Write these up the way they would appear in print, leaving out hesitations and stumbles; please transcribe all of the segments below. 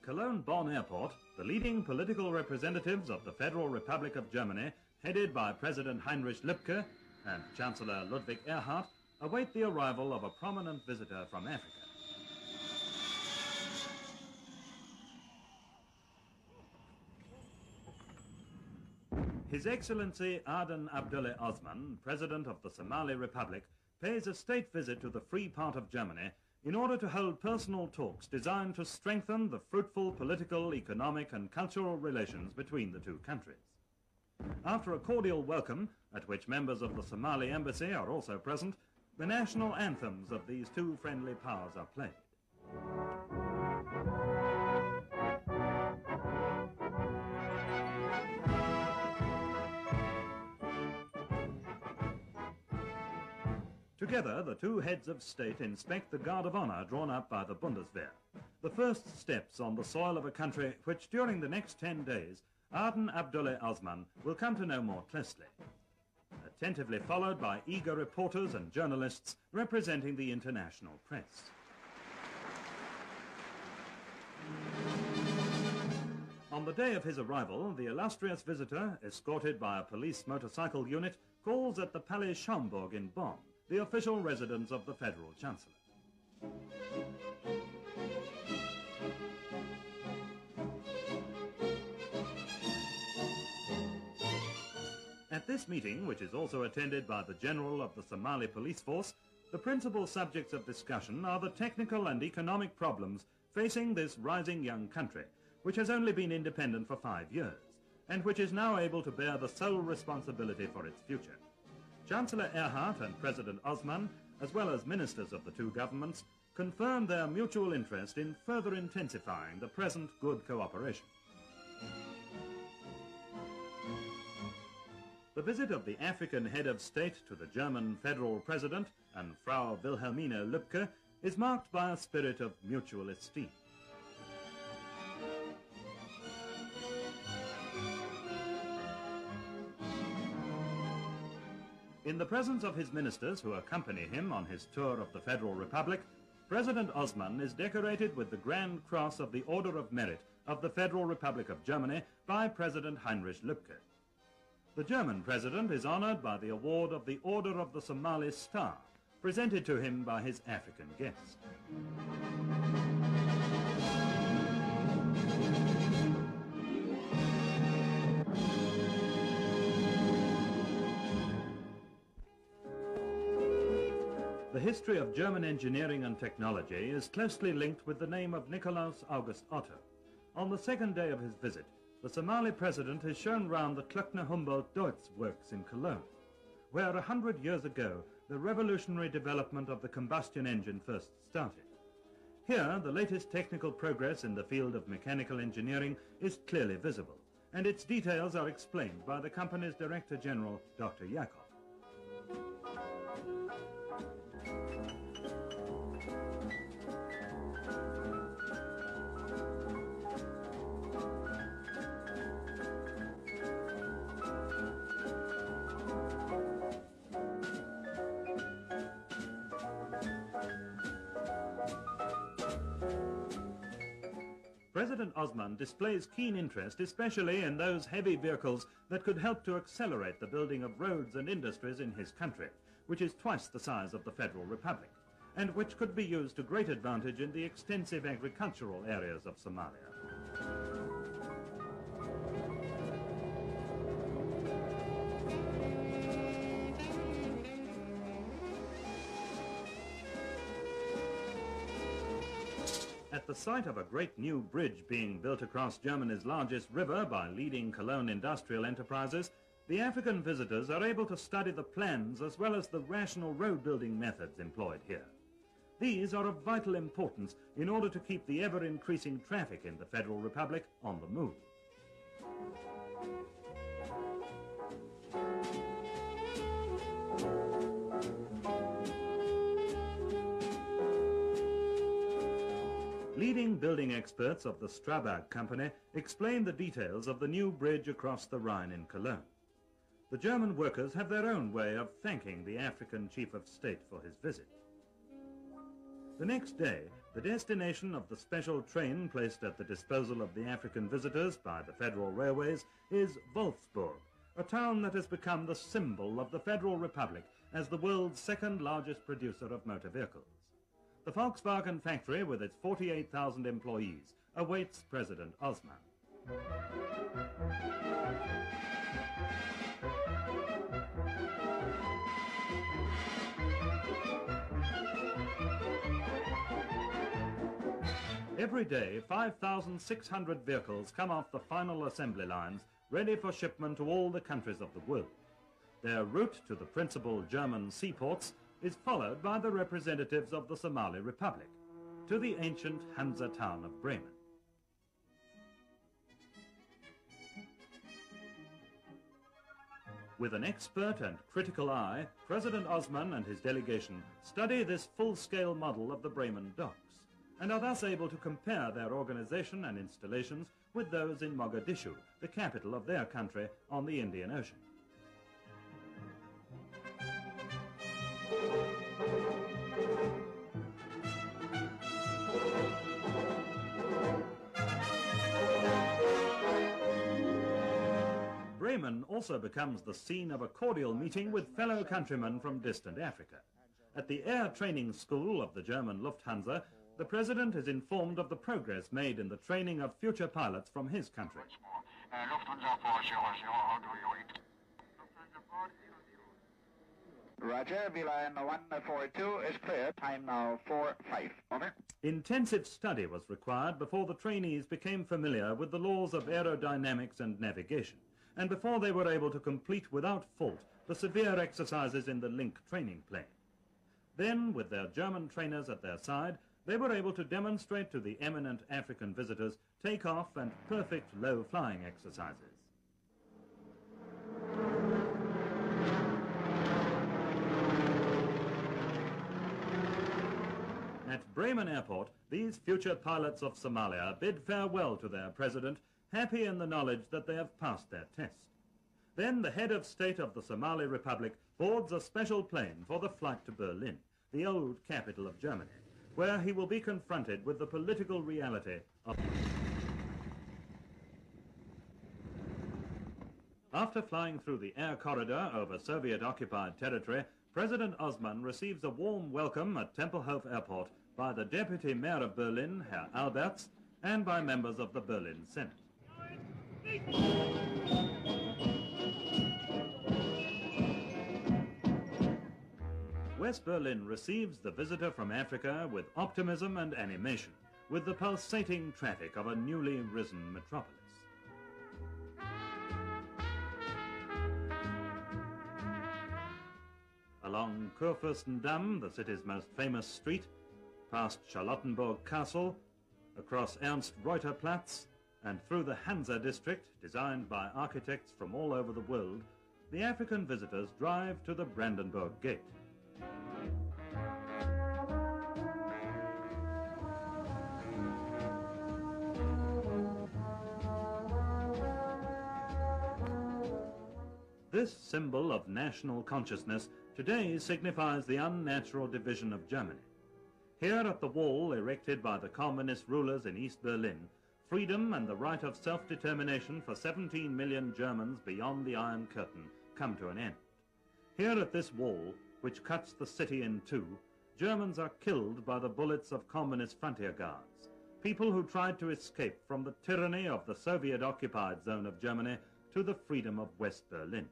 At Cologne-Bonn Airport, the leading political representatives of the Federal Republic of Germany, headed by President Heinrich Lübke and Chancellor Ludwig Erhard, await the arrival of a prominent visitor from Africa. His Excellency Aden Abdullah Osman, President of the Somali Republic, pays a state visit to the free part of Germany in order to hold personal talks designed to strengthen the fruitful political, economic and cultural relations between the two countries. After a cordial welcome, at which members of the Somali embassy are also present, the national anthems of these two friendly powers are played. Together, the two heads of state inspect the guard of honor drawn up by the Bundeswehr, the first steps on the soil of a country which during the next 10 days Aden Abdullah Osman will come to know more closely, attentively followed by eager reporters and journalists representing the international press. On the day of his arrival, the illustrious visitor, escorted by a police motorcycle unit, calls at the Palais Schaumburg in Bonn, the official residence of the Federal Chancellor. At this meeting, which is also attended by the General of the Somali Police Force, the principal subjects of discussion are the technical and economic problems facing this rising young country, which has only been independent for 5 years, and which is now able to bear the sole responsibility for its future. Chancellor Erhard and President Osman, as well as ministers of the two governments, confirmed their mutual interest in further intensifying the present good cooperation. The visit of the African head of state to the German federal president and Frau Wilhelmine Lübke is marked by a spirit of mutual esteem. In the presence of his ministers who accompany him on his tour of the Federal Republic, President Osman is decorated with the Grand Cross of the Order of Merit of the Federal Republic of Germany by President Heinrich Lübke. The German president is honored by the award of the Order of the Somali Star, presented to him by his African guest. The history of German engineering and technology is closely linked with the name of Nikolaus August Otto. On the second day of his visit, the Somali president is shown round the Klöckner Humboldt Deutz works in Cologne, where 100 years ago the revolutionary development of the combustion engine first started. Here, the latest technical progress in the field of mechanical engineering is clearly visible, and its details are explained by the company's Director General, Dr. Jakob. President Osman displays keen interest, especially in those heavy vehicles that could help to accelerate the building of roads and industries in his country, which is twice the size of the Federal Republic, and which could be used to great advantage in the extensive agricultural areas of Somalia. At the site of a great new bridge being built across Germany's largest river by leading Cologne industrial enterprises, the African visitors are able to study the plans as well as the rational road-building methods employed here. These are of vital importance in order to keep the ever-increasing traffic in the Federal Republic on the move. Leading building experts of the Strabag company explain the details of the new bridge across the Rhine in Cologne. The German workers have their own way of thanking the African chief of state for his visit. The next day, The destination of the special train placed at the disposal of the African visitors by the Federal Railways is Wolfsburg, a town that has become the symbol of the Federal Republic as the world's second largest producer of motor vehicles. The Volkswagen factory, with its 48,000 employees, awaits President Osman. Every day, 5,600 vehicles come off the final assembly lines, ready for shipment to all the countries of the world. Their route to the principal German seaports is followed by the representatives of the Somali Republic, to the ancient Hansa town of Bremen. With an expert and critical eye, President Osman and his delegation study this full-scale model of the Bremen docks, and are thus able to compare their organization and installations with those in Mogadishu, the capital of their country on the Indian Ocean. Bremen also becomes the scene of a cordial meeting with fellow countrymen from distant Africa. At the Air Training School of the German Lufthansa, the President is informed of the progress made in the training of future pilots from his country. Roger, V-line 142 is clear. Time now 4-5. Over. Intensive study was required before the trainees became familiar with the laws of aerodynamics and navigation, and before they were able to complete without fault the severe exercises in the Link training plane. Then, with their German trainers at their side, they were able to demonstrate to the eminent African visitors take-off and perfect low-flying exercises. At Bremen Airport, these future pilots of Somalia bid farewell to their president, happy in the knowledge that they have passed their test. Then the head of state of the Somali Republic boards a special plane for the flight to Berlin, the old capital of Germany, where he will be confronted with the political reality of... After flying through the air corridor over Soviet-occupied territory, President Osman receives a warm welcome at Tempelhof Airport by the Deputy Mayor of Berlin, Herr Alberts, and by members of the Berlin Senate. West Berlin receives the visitor from Africa with optimism and animation, with the pulsating traffic of a newly risen metropolis. Along Kurfürstendamm, the city's most famous street, past Charlottenburg Castle, across Ernst-Reuter-Platz, and through the Hansa district, designed by architects from all over the world, the African visitors drive to the Brandenburg Gate. This symbol of national consciousness today signifies the unnatural division of Germany. Here at the wall erected by the communist rulers in East Berlin, freedom and the right of self-determination for 17 million Germans beyond the Iron Curtain come to an end. Here at this wall, which cuts the city in two, Germans are killed by the bullets of communist frontier guards, people who tried to escape from the tyranny of the Soviet-occupied zone of Germany to the freedom of West Berlin.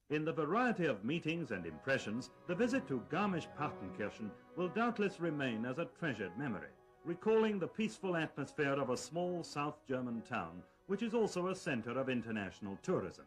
In the variety of meetings and impressions, the visit to Garmisch-Partenkirchen will doubtless remain as a treasured memory, recalling the peaceful atmosphere of a small South German town, which is also a center of international tourism.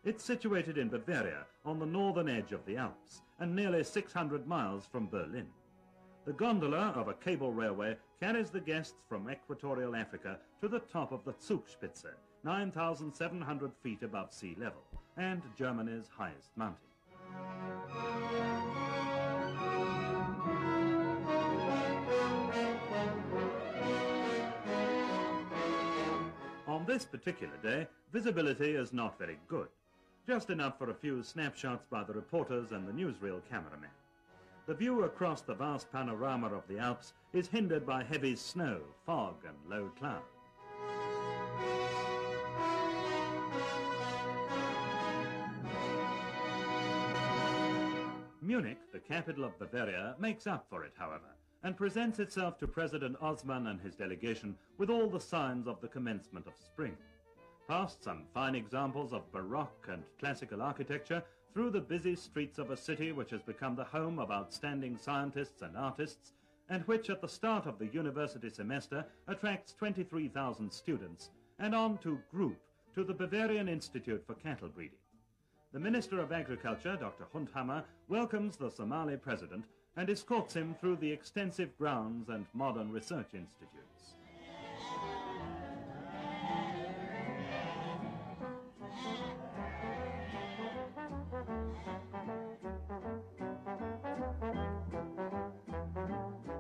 It's situated in Bavaria, on the northern edge of the Alps, and nearly 600 miles from Berlin. The gondola of a cable railway carries the guests from equatorial Africa to the top of the Zugspitze, 9,700 feet above sea level, and Germany's highest mountain. On this this particular day, visibility is not very good, just enough for a few snapshots by the reporters and the newsreel cameramen. The view across the vast panorama of the Alps is hindered by heavy snow, fog and low cloud. Munich, the capital of Bavaria, makes up for it, however, and presents itself to President Osman and his delegation with all the signs of the commencement of spring. Past some fine examples of Baroque and classical architecture, through the busy streets of a city which has become the home of outstanding scientists and artists, and which at the start of the university semester attracts 23,000 students, and on to Group, to the Bavarian Institute for Cattle Breeding. The Minister of Agriculture, Dr. Hundhammer, welcomes the Somali president and escorts him through the extensive grounds and modern research institutes.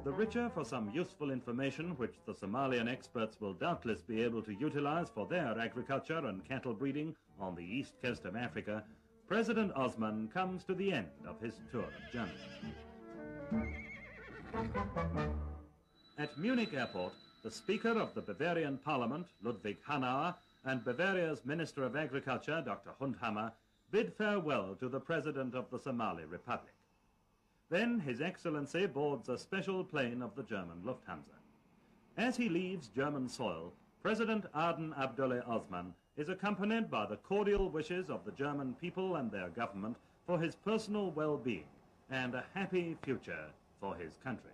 The richer for some useful information which the Somalian experts will doubtless be able to utilize for their agriculture and cattle breeding on the east coast of Africa, President Osman comes to the end of his tour of Germany. At Munich airport, the Speaker of the Bavarian Parliament, Ludwig Hanauer, and Bavaria's Minister of Agriculture, Dr. Hundhammer, bid farewell to the President of the Somali Republic. Then His Excellency boards a special plane of the German Lufthansa. As he leaves German soil, President Aden Abdoulaye Osman is accompanied by the cordial wishes of the German people and their government for his personal well-being and a happy future for his country.